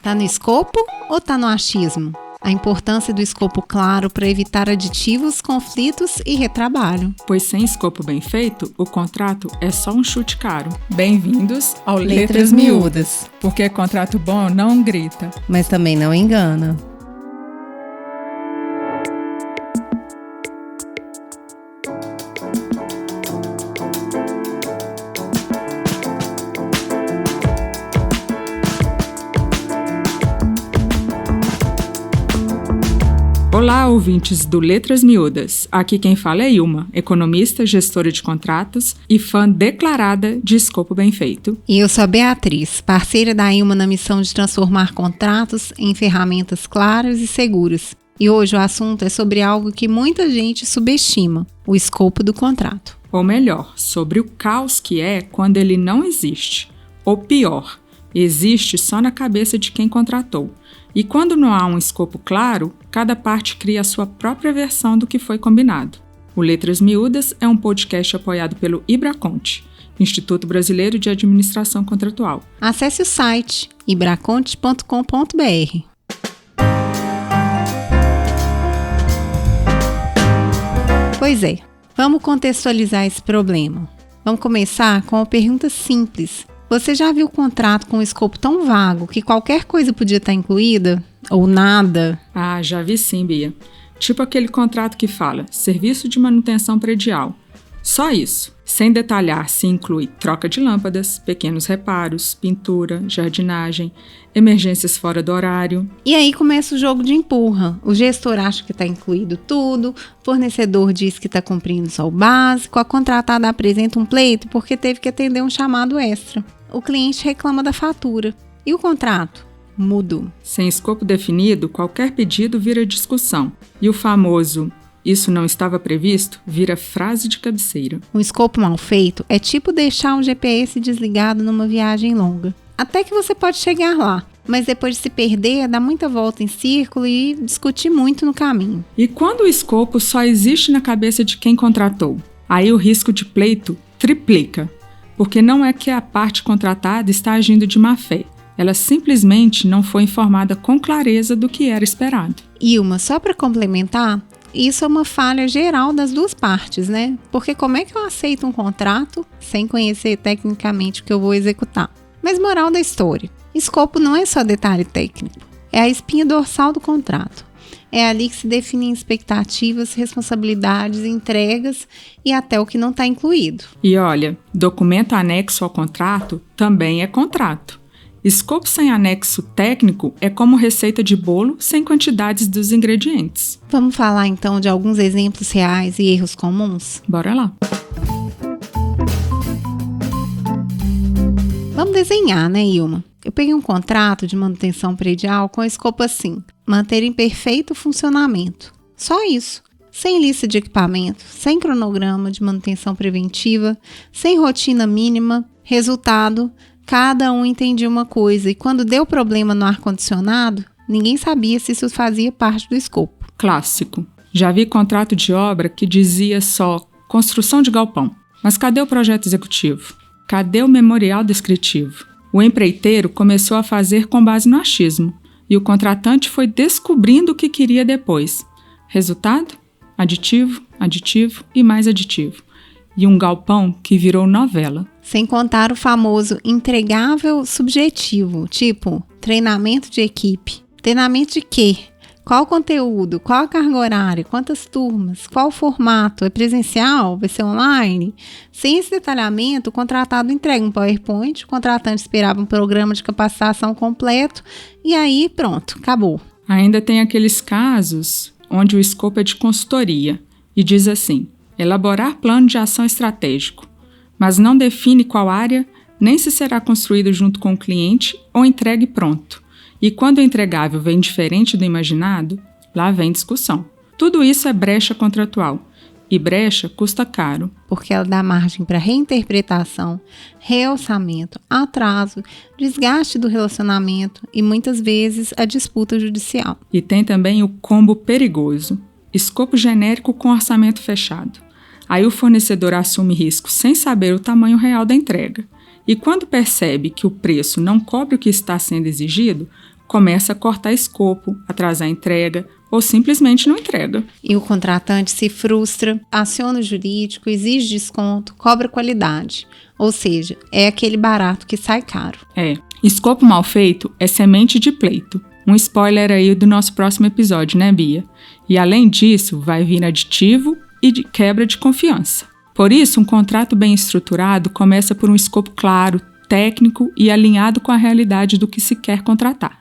Tá no escopo ou tá no achismo? A importância do escopo claro para evitar aditivos, conflitos e retrabalho. Pois sem escopo bem feito, o contrato é só um chute caro. Bem-vindos ao Letras Miúdas, porque contrato bom não grita, mas também não engana. Olá, ouvintes do Letras Miúdas. Aqui quem fala é Ilma, economista, gestora de contratos e fã declarada de escopo bem feito. E eu sou a Beatriz, parceira da Ilma na missão de transformar contratos em ferramentas claras e seguras. E hoje o assunto é sobre algo que muita gente subestima, o escopo do contrato. Ou melhor, sobre o caos que é quando ele não existe. Ou pior, existe só na cabeça de quem contratou. E quando não há um escopo claro, cada parte cria a sua própria versão do que foi combinado. O Letras Miúdas é um podcast apoiado pelo Ibraconte, Instituto Brasileiro de Administração Contratual. Acesse o site ibraconte.com.br. Pois é, vamos contextualizar esse problema. Vamos começar com uma pergunta simples. Você já viu o contrato com um escopo tão vago que qualquer coisa podia estar incluída? Ou nada? Ah, já vi sim, Bia. Tipo aquele contrato que fala serviço de manutenção predial. Só isso, sem detalhar se inclui troca de lâmpadas, pequenos reparos, pintura, jardinagem, emergências fora do horário. E aí começa o jogo de empurra. O gestor acha que está incluído tudo, o fornecedor diz que está cumprindo só o básico, a contratada apresenta um pleito porque teve que atender um chamado extra. O cliente reclama da fatura. E o contrato? Mudo. Sem escopo definido, qualquer pedido vira discussão. E o famoso "isso não estava previsto" vira frase de cabeceira. Um escopo mal feito é tipo deixar um GPS desligado numa viagem longa. Até que você pode chegar lá, mas depois de se perder, dá muita volta em círculo e discutir muito no caminho. E quando o escopo só existe na cabeça de quem contratou? Aí o risco de pleito triplica. Porque não é que a parte contratada está agindo de má fé. Ela simplesmente não foi informada com clareza do que era esperado. Ilma, só para complementar, isso é uma falha geral das duas partes, né? Porque como é que eu aceito um contrato sem conhecer tecnicamente o que eu vou executar? Mas moral da história, escopo não é só detalhe técnico, é a espinha dorsal do contrato. É ali que se definem expectativas, responsabilidades, entregas e até o que não está incluído. E olha, documento anexo ao contrato também é contrato. Escopo sem anexo técnico é como receita de bolo sem quantidades dos ingredientes. Vamos falar então de alguns exemplos reais e erros comuns? Bora lá! Vamos desenhar, né, Ilma? Eu peguei um contrato de manutenção predial com escopo assim: manter em perfeito funcionamento. Só isso. Sem lista de equipamento, sem cronograma de manutenção preventiva, sem rotina mínima. Resultado, cada um entendia uma coisa e quando deu problema no ar-condicionado, ninguém sabia se isso fazia parte do escopo. Clássico. Já vi contrato de obra que dizia só construção de galpão. Mas cadê o projeto executivo? Cadê o memorial descritivo? O empreiteiro começou a fazer com base no achismo e o contratante foi descobrindo o que queria depois. Resultado? Aditivo, aditivo e mais aditivo. E um galpão que virou novela. Sem contar o famoso entregável subjetivo, tipo treinamento de equipe. Treinamento de quê? Qual o conteúdo? Qual a carga horária? Quantas turmas? Qual o formato? É presencial? Vai ser online? Sem esse detalhamento, o contratado entrega um PowerPoint, o contratante esperava um programa de capacitação completo e aí pronto, acabou. Ainda tem aqueles casos onde o escopo é de consultoria e diz assim: elaborar plano de ação estratégico, mas não define qual área nem se será construído junto com o cliente ou entregue pronto. E quando o entregável vem diferente do imaginado, lá vem discussão. Tudo isso é brecha contratual. E brecha custa caro. Porque ela dá margem para reinterpretação, realçamento, atraso, desgaste do relacionamento e muitas vezes a disputa judicial. E tem também o combo perigoso. Escopo genérico com orçamento fechado. Aí o fornecedor assume risco sem saber o tamanho real da entrega. E quando percebe que o preço não cobre o que está sendo exigido, começa a cortar escopo, atrasar a entrega ou simplesmente não entrega. E o contratante se frustra, aciona o jurídico, exige desconto, cobra qualidade. Ou seja, é aquele barato que sai caro. Escopo mal feito é semente de pleito. Um spoiler aí do nosso próximo episódio, né, Bia? E além disso, vai vir aditivo e de quebra de confiança. Por isso, um contrato bem estruturado começa por um escopo claro, técnico e alinhado com a realidade do que se quer contratar.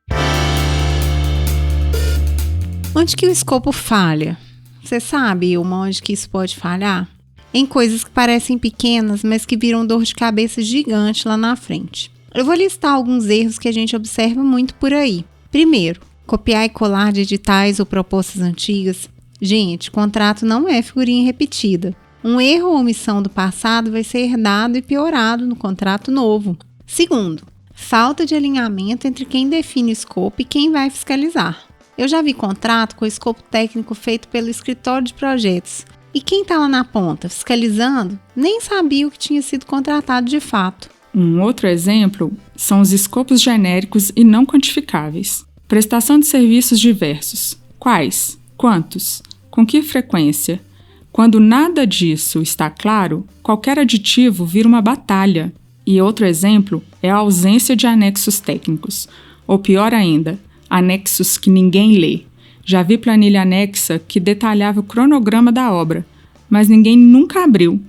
Onde que o escopo falha? Você sabe, Ilma, onde que isso pode falhar? Em coisas que parecem pequenas, mas que viram dor de cabeça gigante lá na frente. Eu vou listar alguns erros que a gente observa muito por aí. Primeiro, copiar e colar de editais ou propostas antigas. Gente, contrato não é figurinha repetida. Um erro ou omissão do passado vai ser herdado e piorado no contrato novo. Segundo, falta de alinhamento entre quem define o escopo e quem vai fiscalizar. Eu já vi contrato com escopo técnico feito pelo escritório de projetos. E quem está lá na ponta, fiscalizando, nem sabia o que tinha sido contratado de fato. Um outro exemplo são os escopos genéricos e não quantificáveis. Prestação de serviços diversos. Quais? Quantos? Com que frequência? Quando nada disso está claro, qualquer aditivo vira uma batalha. E outro exemplo é a ausência de anexos técnicos. Ou pior ainda, anexos que ninguém lê. Já vi planilha anexa que detalhava o cronograma da obra, mas ninguém nunca abriu.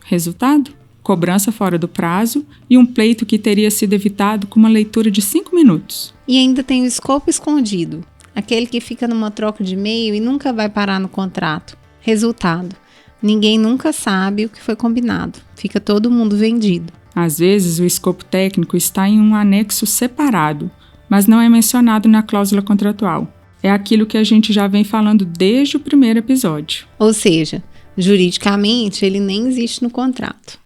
Resultado? Cobrança fora do prazo e um pleito que teria sido evitado com uma leitura de 5 minutos. E ainda tem o escopo escondido, aquele que fica numa troca de e-mail e nunca vai parar no contrato. Resultado: ninguém nunca sabe o que foi combinado, fica todo mundo vendido. Às vezes, o escopo técnico está em um anexo separado, mas não é mencionado na cláusula contratual. É aquilo que a gente já vem falando desde o primeiro episódio. Ou seja, juridicamente ele nem existe no contrato.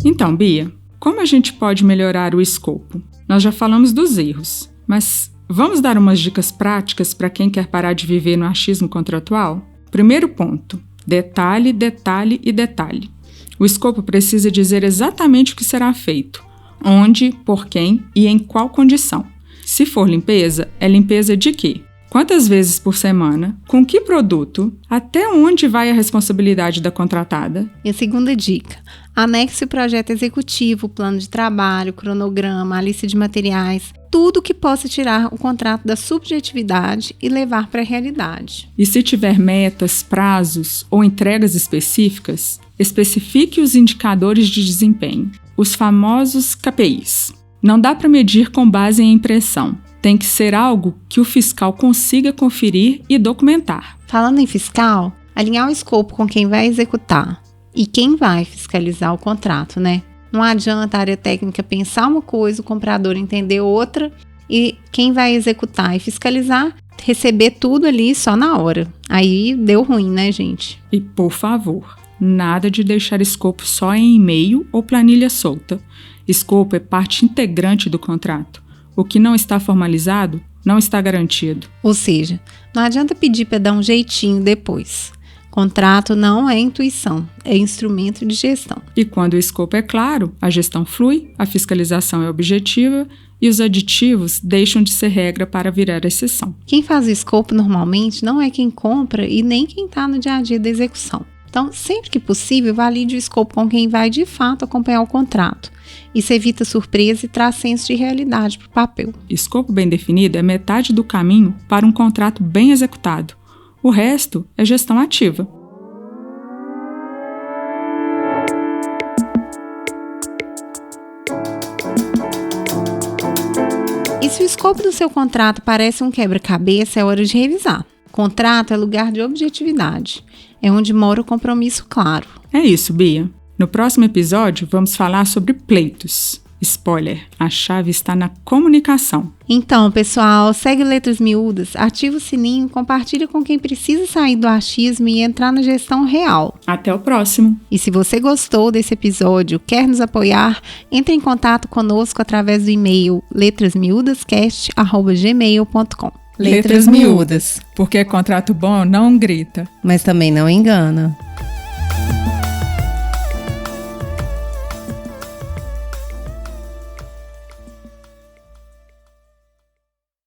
Então, Bia, como a gente pode melhorar o escopo? Nós já falamos dos erros, mas vamos dar umas dicas práticas para quem quer parar de viver no achismo contratual? Primeiro ponto: detalhe, detalhe e detalhe. O escopo precisa dizer exatamente o que será feito, onde, por quem e em qual condição. Se for limpeza, é limpeza de quê? Quantas vezes por semana? Com que produto? Até onde vai a responsabilidade da contratada? E a segunda dica: anexe o projeto executivo, plano de trabalho, cronograma, a lista de materiais, tudo que possa tirar o contrato da subjetividade e levar para a realidade. E se tiver metas, prazos ou entregas específicas, especifique os indicadores de desempenho, os famosos KPIs. Não dá para medir com base em impressão. Tem que ser algo que o fiscal consiga conferir e documentar. Falando em fiscal, alinhar o escopo com quem vai executar e quem vai fiscalizar o contrato, né? Não adianta a área técnica pensar uma coisa, o comprador entender outra e quem vai executar e fiscalizar receber tudo ali só na hora. Aí deu ruim, né, gente? E, por favor, nada de deixar escopo só em e-mail ou planilha solta. Escopo é parte integrante do contrato. O que não está formalizado não está garantido. Ou seja, não adianta pedir para dar um jeitinho depois. Contrato não é intuição, é instrumento de gestão. E quando o escopo é claro, a gestão flui, a fiscalização é objetiva e os aditivos deixam de ser regra para virar exceção. Quem faz o escopo normalmente não é quem compra e nem quem está no dia a dia da execução. Então, sempre que possível, valide o escopo com quem vai de fato acompanhar o contrato. Isso evita surpresa e traz senso de realidade para o papel. Escopo bem definido é metade do caminho para um contrato bem executado. O resto é gestão ativa. E se o escopo do seu contrato parece um quebra-cabeça, é hora de revisar. Contrato é lugar de objetividade. É onde mora o compromisso claro. É isso, Bia. No próximo episódio, vamos falar sobre pleitos. Spoiler, a chave está na comunicação. Então, pessoal, segue Letras Miúdas, ativa o sininho, compartilha com quem precisa sair do achismo e entrar na gestão real. Até o próximo! E se você gostou desse episódio, quer nos apoiar, entre em contato conosco através do e-mail letrasmiudascast@gmail.com. Letras Miúdas, porque contrato bom não grita, mas também não engana.